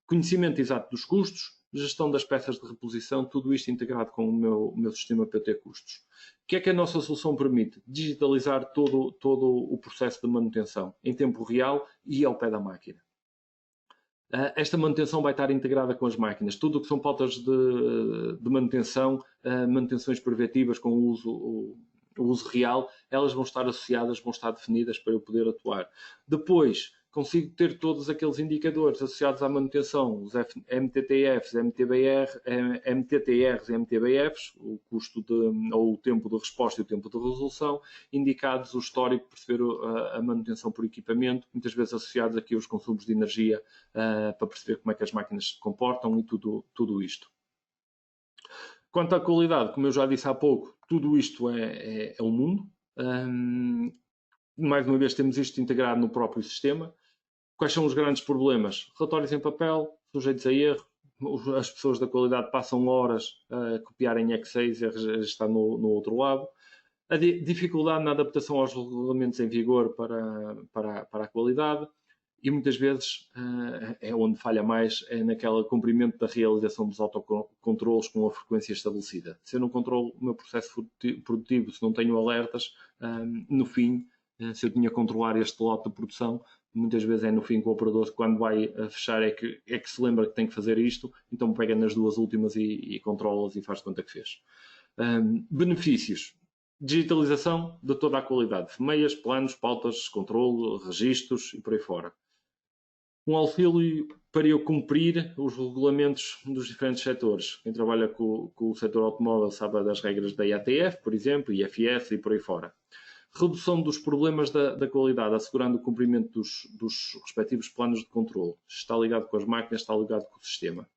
Conhecimento exato dos custos, gestão das peças de reposição, tudo isto integrado com o meu sistema PT Custos. O que é que a nossa solução permite? Digitalizar todo o processo de manutenção em tempo real e ao pé da máquina. Esta manutenção vai estar integrada com as máquinas. Tudo o que são pautas de manutenção, manutenções preventivas com o uso real, elas vão estar associadas, vão estar definidas para eu poder atuar. Depois, consigo ter todos aqueles indicadores associados à manutenção, os MTTFs, MTTRs e MTBFs, o custo ou o tempo de resposta e o tempo de resolução, indicados o histórico, perceber a manutenção por equipamento, muitas vezes associados aqui aos consumos de energia, para perceber como é que as máquinas se comportam e tudo isto. Quanto à qualidade, como eu já disse há pouco, tudo isto é um mundo. Mais uma vez temos isto integrado no próprio sistema. Quais são os grandes problemas? Relatórios em papel, sujeitos a erro, as pessoas da qualidade passam horas a copiar em Excel e a registrar no outro lado. A dificuldade na adaptação aos regulamentos em vigor para a qualidade. E muitas vezes é onde falha mais, é naquele cumprimento da realização dos autocontrolos com a frequência estabelecida. Se eu não controlo o meu processo produtivo, se não tenho alertas, no fim, se eu tinha que controlar este lote de produção, muitas vezes é no fim que o operador, quando vai a fechar, é que se lembra que tem que fazer isto, então pega nas duas últimas e controla-as e faz conta que fez. Benefícios. Digitalização de toda a qualidade. Meias, planos, pautas, controle, registros e por aí fora. Um auxílio para eu cumprir os regulamentos dos diferentes setores. Quem trabalha com o setor automóvel sabe das regras da IATF, por exemplo, IFS e por aí fora. Redução dos problemas da qualidade, assegurando o cumprimento dos respectivos planos de controle. Está ligado com as máquinas, está ligado com o sistema.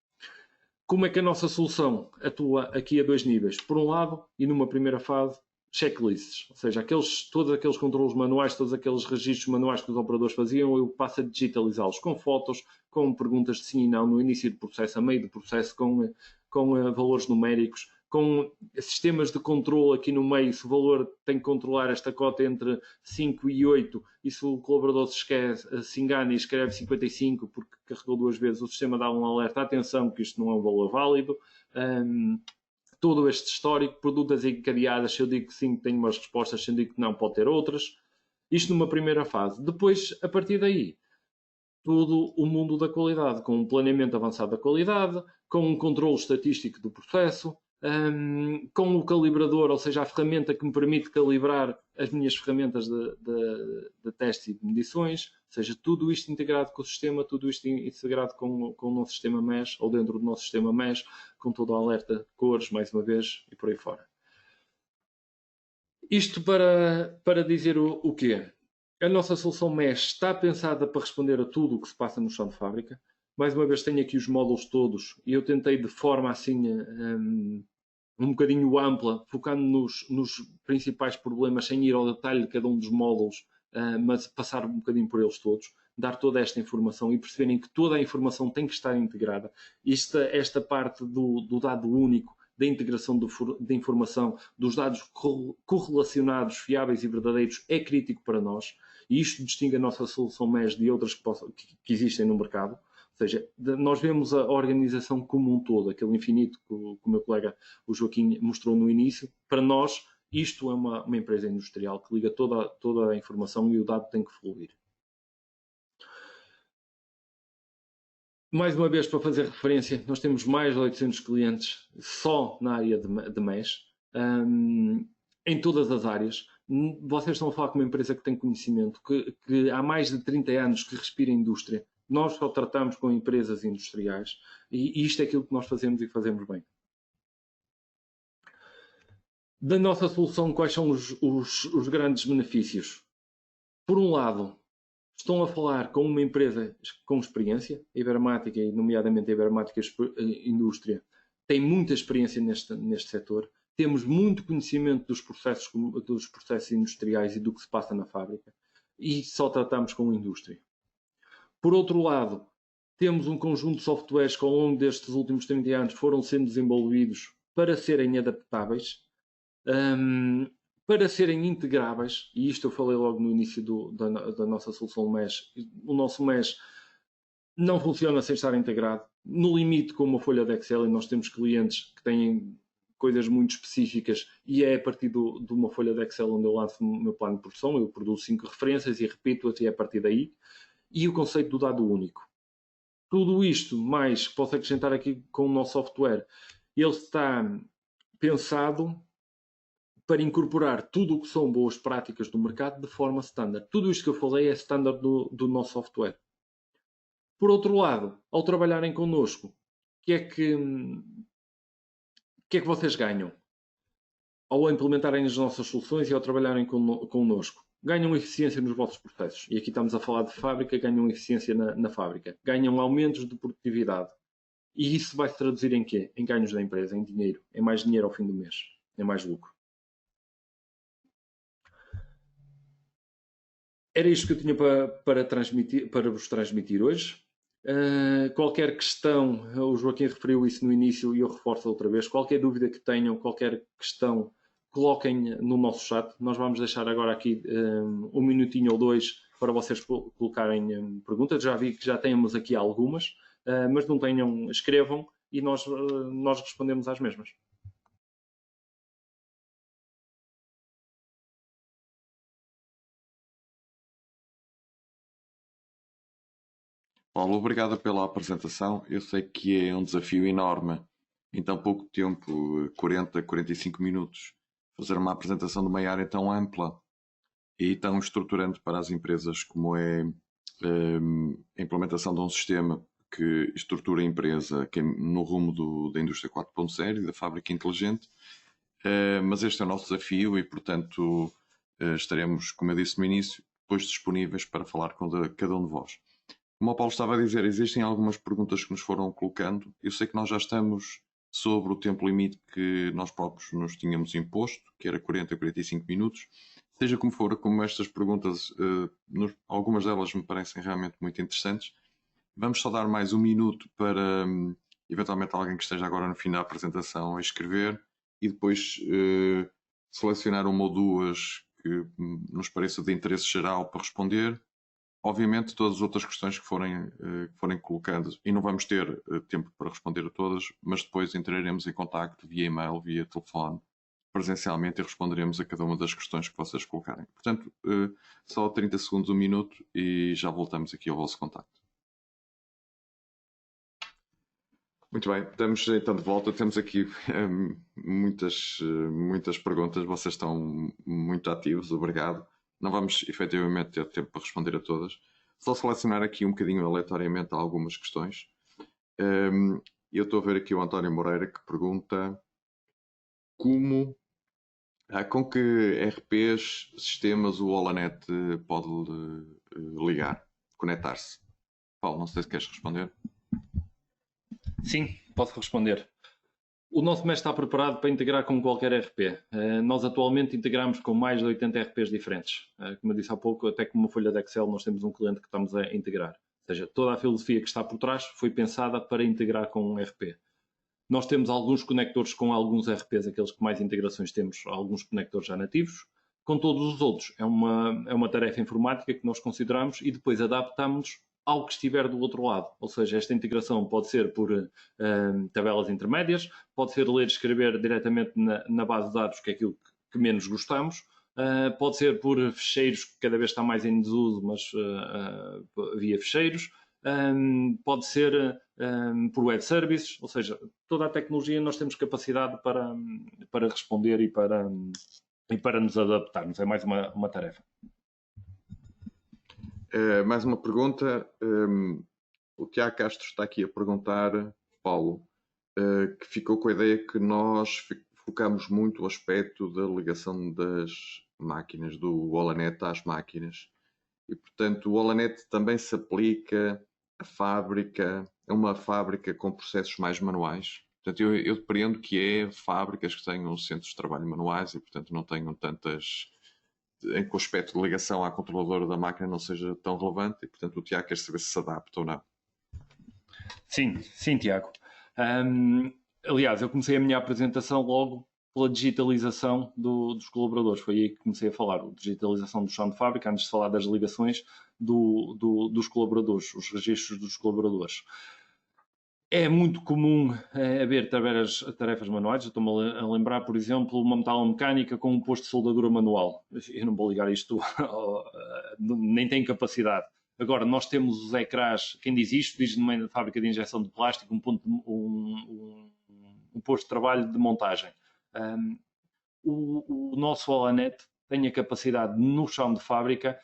Como é que a nossa solução atua aqui a 2 níveis? Por um lado, e numa primeira fase, checklists, ou seja, todos aqueles controles manuais, todos aqueles registros manuais que os operadores faziam, eu passo a digitalizá-los com fotos, com perguntas de sim e não no início do processo, a meio do processo, com valores numéricos, com sistemas de controle aqui no meio, se o valor tem que controlar esta cota entre 5 e 8, e se o colaborador se engana e escreve 55 porque carregou 2 vezes, o sistema dá um alerta, atenção que isto não é um valor válido. Todo este histórico, produtas encadeadas, se eu digo que sim, tenho umas respostas, se eu digo que não, pode ter outras. Isto numa primeira fase. Depois, a partir daí, todo o mundo da qualidade, com um planeamento avançado da qualidade, com um controle estatístico do processo, com o calibrador, ou seja, a ferramenta que me permite calibrar as minhas ferramentas de teste e de medições, ou seja, tudo isto integrado com o sistema, tudo isto integrado com o nosso sistema MES, ou dentro do nosso sistema MES, com todo o alerta de cores, mais uma vez, e por aí fora. Isto para dizer o quê? A nossa solução MES está pensada para responder a tudo o que se passa no chão de fábrica. Mais uma vez tenho aqui os módulos todos e eu tentei de forma assim um bocadinho ampla, focando nos principais problemas, sem ir ao detalhe de cada um dos módulos, mas passar um bocadinho por eles todos, dar toda esta informação e perceberem que toda a informação tem que estar integrada. Esta parte do dado único, da integração de informação, dos dados correlacionados, fiáveis e verdadeiros, é crítico para nós. E isto distingue a nossa solução MES de outras que existem no mercado. Ou seja, nós vemos a organização como um todo, aquele infinito que o meu colega, o Joaquim, mostrou no início. Para nós, isto é uma empresa industrial que liga toda a informação e o dado tem que fluir. Mais uma vez, para fazer referência, nós temos mais de 800 clientes só na área de MES, em todas as áreas. Vocês estão a falar com uma empresa que tem conhecimento, que há mais de 30 anos que respira a indústria. Nós só tratamos com empresas industriais e isto é aquilo que nós fazemos e fazemos bem. Da nossa solução, quais são os grandes benefícios? Por um lado, estão a falar com uma empresa com experiência, a Ibermática, e nomeadamente a Ibermática Indústria, tem muita experiência neste setor. Temos muito conhecimento dos processos industriais e do que se passa na fábrica e só tratamos com a indústria. Por outro lado, temos um conjunto de softwares que ao longo destes últimos 30 anos foram sendo desenvolvidos para serem adaptáveis, para serem integráveis, e isto eu falei logo no início da nossa solução MES. O nosso MES não funciona sem estar integrado. No limite, com uma folha de Excel, e nós temos clientes que têm coisas muito específicas e é a partir de uma folha de Excel onde eu lanço o meu plano de produção, eu produzo 5 referências e repito-as e é a partir daí. E o conceito do dado único. Tudo isto, mais posso acrescentar aqui com o nosso software, ele está pensado para incorporar tudo o que são boas práticas do mercado de forma standard. Tudo isto que eu falei é standard do nosso software. Por outro lado, ao trabalharem connosco, o que é que vocês ganham? Ao implementarem as nossas soluções e ao trabalharem connosco? Ganham eficiência nos vossos processos. E aqui estamos a falar de fábrica, ganham eficiência na fábrica. Ganham aumentos de produtividade. E isso vai se traduzir em quê? Em ganhos da empresa, em dinheiro. Em mais dinheiro ao fim do mês. Em mais lucro. Era isto que eu tinha para vos transmitir hoje. Qualquer questão, o Joaquim referiu isso no início e eu reforço outra vez. Qualquer dúvida que tenham, qualquer questão, coloquem no nosso chat. Nós vamos deixar agora aqui um minutinho ou dois para vocês colocarem perguntas. Já vi que já temos aqui algumas, mas não tenham, escrevam e nós respondemos às mesmas. Paulo, obrigado pela apresentação. Eu sei que é um desafio enorme, em tão pouco tempo, 40, 45 minutos, fazer uma apresentação de uma área tão ampla e tão estruturante para as empresas como é a implementação de um sistema que estrutura a empresa que é no rumo da indústria 4.0 e da fábrica inteligente. Mas este é o nosso desafio e, portanto, estaremos, como eu disse no início, depois disponíveis para falar com cada um de vós. Como o Paulo estava a dizer, existem algumas perguntas que nos foram colocando. Eu sei que nós já estamos sobre o tempo limite que nós próprios nos tínhamos imposto, que era 40 a 45 minutos. Seja como for, como estas perguntas, algumas delas me parecem realmente muito interessantes, vamos só dar mais um minuto para, eventualmente, alguém que esteja agora no fim da apresentação a escrever e depois selecionar uma ou duas que nos pareça de interesse geral para responder. Obviamente, todas as outras questões que forem colocadas, e não vamos ter tempo para responder a todas, mas depois entraremos em contacto via e-mail, via telefone, presencialmente, e responderemos a cada uma das questões que vocês colocarem. Portanto, só 30 segundos, um minuto, e já voltamos aqui ao vosso contacto. Muito bem, estamos então de volta. Temos aqui muitas perguntas, vocês estão muito ativos, obrigado. Não vamos efetivamente ter tempo para responder a todas. Só selecionar aqui um bocadinho aleatoriamente algumas questões. Eu estou a ver aqui o António Moreira que pergunta com que RPs, sistemas o Holonet pode ligar, conectar-se. Paulo, não sei se queres responder. Sim, posso responder. O nosso MES está preparado para integrar com qualquer RP. Nós atualmente integramos com mais de 80 RPs diferentes. Como eu disse há pouco, até com uma folha de Excel nós temos um cliente que estamos a integrar. Ou seja, toda a filosofia que está por trás foi pensada para integrar com um RP. Nós temos alguns conectores com alguns RPs, aqueles que mais integrações temos, alguns conectores já nativos. Com todos os outros, é uma tarefa informática que nós consideramos e depois adaptamos ao que estiver do outro lado. Ou seja, esta integração pode ser por tabelas intermédias, pode ser ler e escrever diretamente na base de dados, que é aquilo que menos gostamos, pode ser por ficheiros, que cada vez está mais em desuso, mas via ficheiros, pode ser por web services, ou seja, toda a tecnologia nós temos capacidade para responder e para nos adaptarmos. É mais uma tarefa. Mais uma pergunta. O Tiago Castro está aqui a perguntar, Paulo, que ficou com a ideia que nós focamos muito o aspecto da ligação das máquinas, do Holonet às máquinas. E, portanto, o Holonet também se aplica à fábrica, a uma fábrica com processos mais manuais. Portanto, eu depreendo que é fábricas que tenham centros de trabalho manuais e, portanto, não tenham tantas... em que o aspecto de ligação à controladora da máquina não seja tão relevante e, portanto, o Tiago quer saber se se adapta ou não. Sim, Tiago. Aliás, eu comecei a minha apresentação logo pela digitalização dos colaboradores. Foi aí que comecei a falar, a digitalização do chão de fábrica, antes de falar das ligações dos colaboradores, os registros dos colaboradores. É muito comum haver tarefas manuais. Eu estou-me a lembrar, por exemplo, uma metalomecânica com um posto de soldadura manual. Eu não vou ligar isto, nem tenho capacidade. Agora, nós temos os ecrãs, quem diz isto, diz numa fábrica de injeção de plástico, um posto de trabalho de montagem. O nosso Holonet tem a capacidade, no chão de fábrica,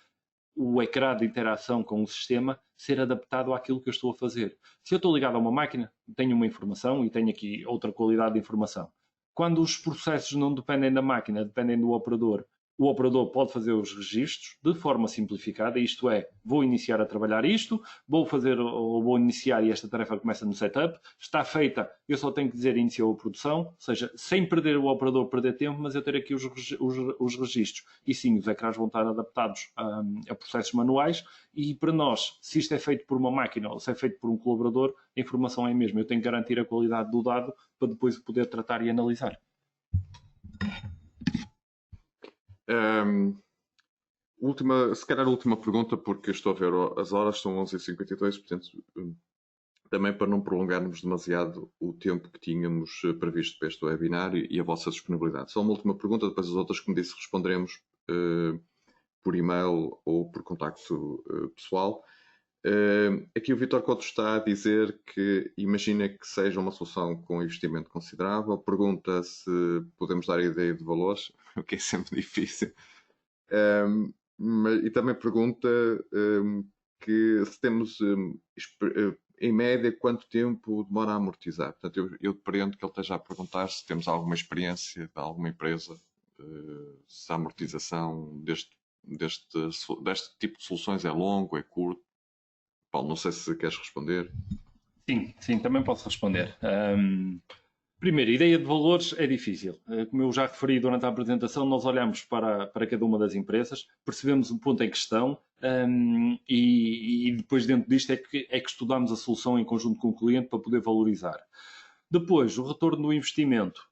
o ecrã de interação com o sistema ser adaptado àquilo que eu estou a fazer. Se eu estou ligado a uma máquina, tenho uma informação e tenho aqui outra qualidade de informação. Quando os processos não dependem da máquina, dependem do operador, o operador pode fazer os registros de forma simplificada, isto é, vou iniciar a trabalhar isto, vou iniciar e esta tarefa começa no setup, está feita, eu só tenho que dizer iniciou a produção, ou seja, sem perder o operador, perder tempo, mas eu ter aqui os registros. E sim, os ecrãs vão estar adaptados a processos manuais e para nós, se isto é feito por uma máquina ou se é feito por um colaborador, a informação é a mesma. Eu tenho que garantir a qualidade do dado para depois poder tratar e analisar. Se calhar a última pergunta, porque estou a ver as horas, são 11h52, portanto, também para não prolongarmos demasiado o tempo que tínhamos previsto para este webinar e a vossa disponibilidade. Só uma última pergunta, depois as outras, como disse, responderemos por e-mail ou por contacto pessoal. Aqui o Vítor Couto está a dizer que imagina que seja uma solução com investimento considerável. Pergunta se podemos dar a ideia de valores, o que é sempre difícil. E também pergunta que se temos, em média, quanto tempo demora a amortizar. Portanto, eu depreendo que ele esteja a perguntar se temos alguma experiência de alguma empresa se a amortização deste tipo de soluções é longo, é curto. Paulo, não sei se queres responder. Sim, também posso responder. Primeiro, ideia de valores é difícil. Como eu já referi durante a apresentação, nós olhamos para cada uma das empresas, percebemos o ponto em questão e depois dentro disto é que estudamos a solução em conjunto com o cliente para poder valorizar. Depois, o retorno do investimento.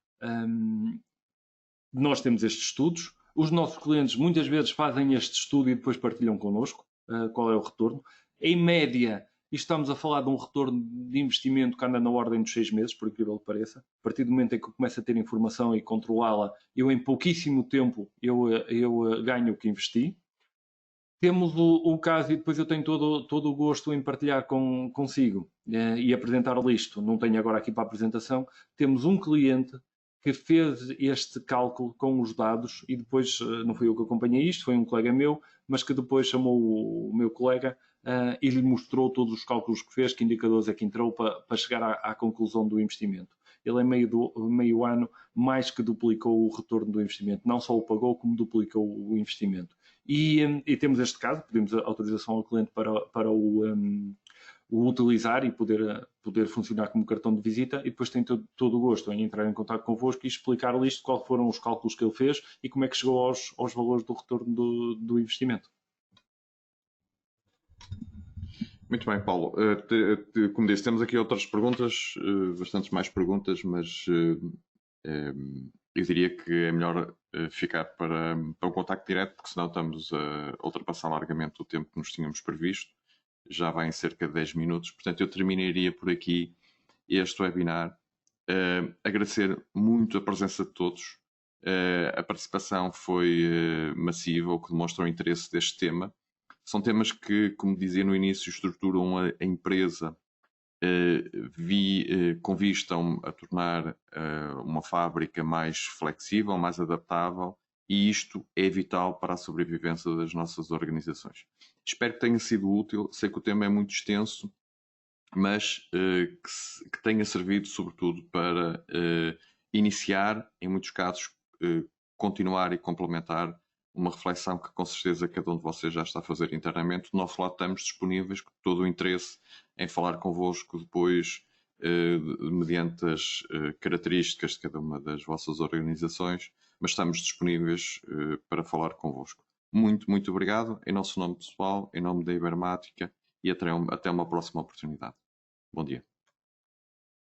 Nós temos estes estudos. Os nossos clientes muitas vezes fazem este estudo e depois partilham connosco qual é o retorno. Em média, estamos a falar de um retorno de investimento que anda na ordem dos 6 meses, por incrível que pareça. A partir do momento em que eu começo a ter informação e controlá-la, eu em pouquíssimo tempo eu ganho o que investi. Temos o caso, e depois eu tenho todo o gosto em partilhar consigo e apresentar isto. Não tenho agora aqui para a apresentação. Temos um cliente que fez este cálculo com os dados e depois, não fui eu que acompanhei isto, foi um colega meu, mas que depois chamou o meu colega e lhe mostrou todos os cálculos que fez, que indicadores é que entrou para chegar à conclusão do investimento. Ele, em meio ano, mais que duplicou o retorno do investimento. Não só o pagou, como duplicou o investimento. E temos este caso, pedimos autorização ao cliente para o utilizar e poder funcionar como cartão de visita, e depois tem todo o gosto em entrar em contato convosco e explicar-lhe isto, quais foram os cálculos que ele fez e como é que chegou aos valores do retorno do investimento. Muito bem, Paulo. Como disse, temos aqui outras perguntas, bastantes mais perguntas, mas eu diria que é melhor ficar para um contacto direto, porque senão estamos a ultrapassar largamente o tempo que nos tínhamos previsto. Já vai em cerca de 10 minutos, portanto eu terminaria por aqui este webinar. Agradecer muito a presença de todos. A participação foi massiva, o que demonstra o interesse deste tema. São temas que, como dizia no início, estruturam a empresa com vista a tornar uma fábrica mais flexível, mais adaptável, e isto é vital para a sobrevivência das nossas organizações. Espero que tenha sido útil. Sei que o tema é muito extenso, mas que tenha servido sobretudo para iniciar, em muitos casos, continuar e complementar uma reflexão que com certeza cada um de vocês já está a fazer internamente. Do nosso lado estamos disponíveis, com todo o interesse em falar convosco depois, mediante as características de cada uma das vossas organizações, mas estamos disponíveis para falar convosco. Muito, muito obrigado, em nosso nome pessoal, em nome da Ibermática, e até uma próxima oportunidade. Bom dia.